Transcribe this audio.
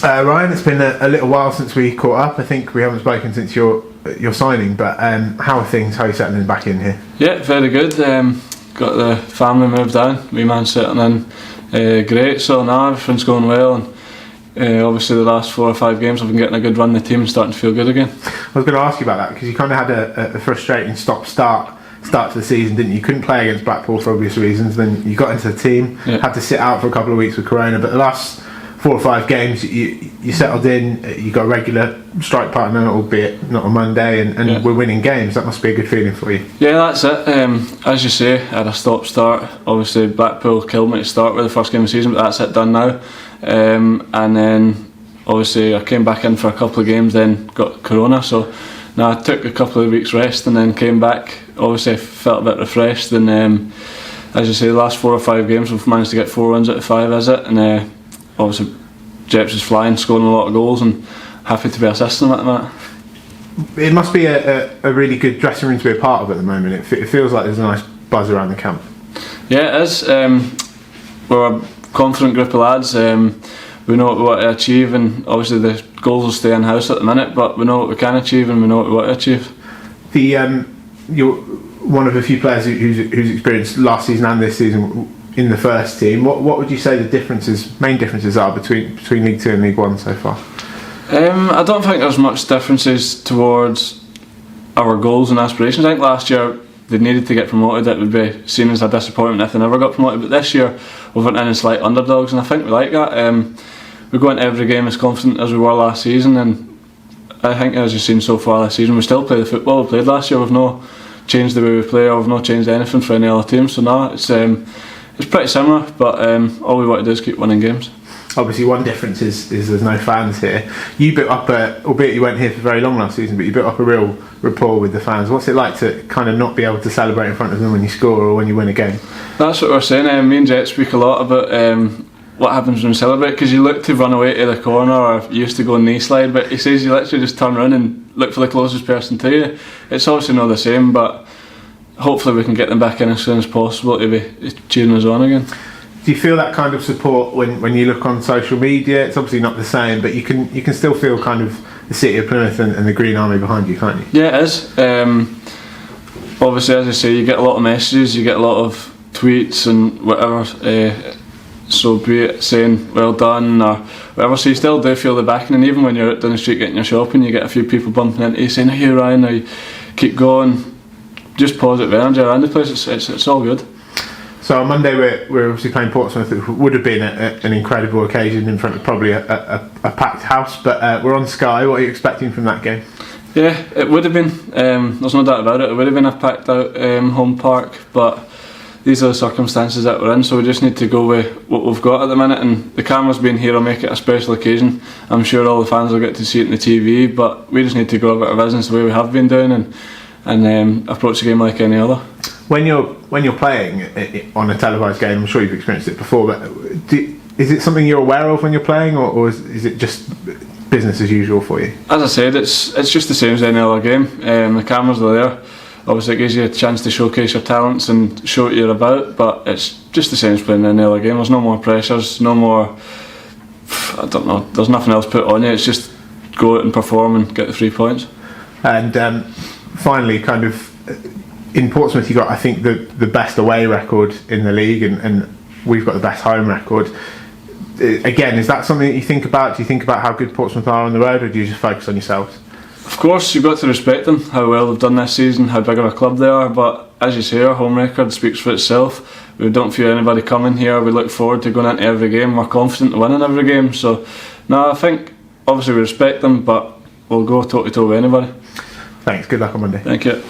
Ryan, it's been a little while since we caught up. I think we haven't spoken since your signing, but how are things? How are you settling back in here? Yeah, very good. Got the family moved down, me man settling in great, so now everything's going well, and obviously the last 4 or 5 games I've been getting a good run, the team's starting to feel good again. I was going to ask you about that because you kind of had a frustrating stop-start to the season, didn't you? You couldn't play against Blackpool for obvious reasons, then you got into the team, had to sit out for a couple of weeks with Corona, but the last 4 or 5 games you settled in, you got a regular strike partner, albeit not on Monday, and we're winning games. That must be a good feeling for you. Yeah, that's it. As you say, I had a stop-start. Obviously Blackpool killed me to start with the first game of the season, but that's it, done now. And then obviously I came back in for a couple of games, then got Corona, so now I took a couple of weeks rest and then came back. Obviously I felt a bit refreshed, and as you say, the last 4 or 5 games we've managed to get 4 wins out of 5, is it? And obviously Jeps is flying, scoring a lot of goals, and happy to be assisting him at the minute. It must be a really good dressing room to be a part of at the moment. It feels like there's a nice buzz around the camp. Yeah, it is. We're a confident group of lads. We know what we want to achieve, and obviously the goals will stay in-house at the minute, but we know what we can achieve and we know what we want to achieve. You're one of a few players who's experienced last season and this season in the first team. What would you say the main differences are between League 2 and League 1 so far? I don't think there's much differences towards our goals and aspirations. I think last year they needed to get promoted. It would be seen as a disappointment if they never got promoted, but this year we went in as slight underdogs, and I think we like that. We go into every game as confident as we were last season, and I think, as you've seen so far this season, we still play the football we played last year. We've not changed the way we play, or we've not changed anything for any other team, so now it's pretty similar, but all we want to do is keep winning games. Obviously one difference is there's no fans here. You built up albeit you weren't here for very long last season, but you built up a real rapport with the fans. What's it like to kind of not be able to celebrate in front of them when you score or when you win a game? That's what we're saying. Me and Jet speak a lot about what happens when we celebrate, because you look to run away to the corner, or you used to go knee slide, but he says you literally just turn around and look for the closest person to you. It's obviously not the same, but hopefully we can get them back in as soon as possible to be cheering us on again. Do you feel that kind of support when you look on social media? It's obviously not the same, but you can still feel kind of the city of Plymouth and the Green Army behind you, can't you? Yeah, it is. Obviously, as I say, you get a lot of messages, you get a lot of tweets and whatever, so be it saying well done or whatever, so you still do feel the backing, and even when you're out down the street getting your shopping, you get a few people bumping into you saying, "Hey Ryan, now you keep going." Just positive energy around the place. It's all good. So on Monday we're obviously playing Portsmouth. It would have been an incredible occasion in front of probably a packed house, but we're on Sky. What are you expecting from that game? Yeah, it would have been. There's no doubt about it. It would have been a packed out home park, but these are the circumstances that we're in, so we just need to go with what we've got at the minute, and the cameras being here will make it a special occasion. I'm sure all the fans will get to see it on the TV, but we just need to go about our business the way we have been doing, and approach the game like any other. When you're playing on a televised game, I'm sure you've experienced it before, but is it something you're aware of when you're playing, or is it just business as usual for you? As I said, it's just the same as any other game. The cameras are there. Obviously it gives you a chance to showcase your talents and show what you're about, but it's just the same as playing any other game. There's no more pressures, no more, I don't know, there's nothing else put on you. It's just go out and perform and get the 3 points. And finally, kind of in Portsmouth, you got, I think, the best away record in the league, and we've got the best home record. Again, is that something that you think about? Do you think about how good Portsmouth are on the road, or do you just focus on yourselves? Of course, you've got to respect them, how well they've done this season, how big of a club they are, but as you say, our home record speaks for itself. We don't fear anybody coming here. We look forward to going into every game. We're confident to winning every game, so no, I think obviously we respect them, but we'll go toe to toe with anybody. Thanks, good luck on Monday. Thank you.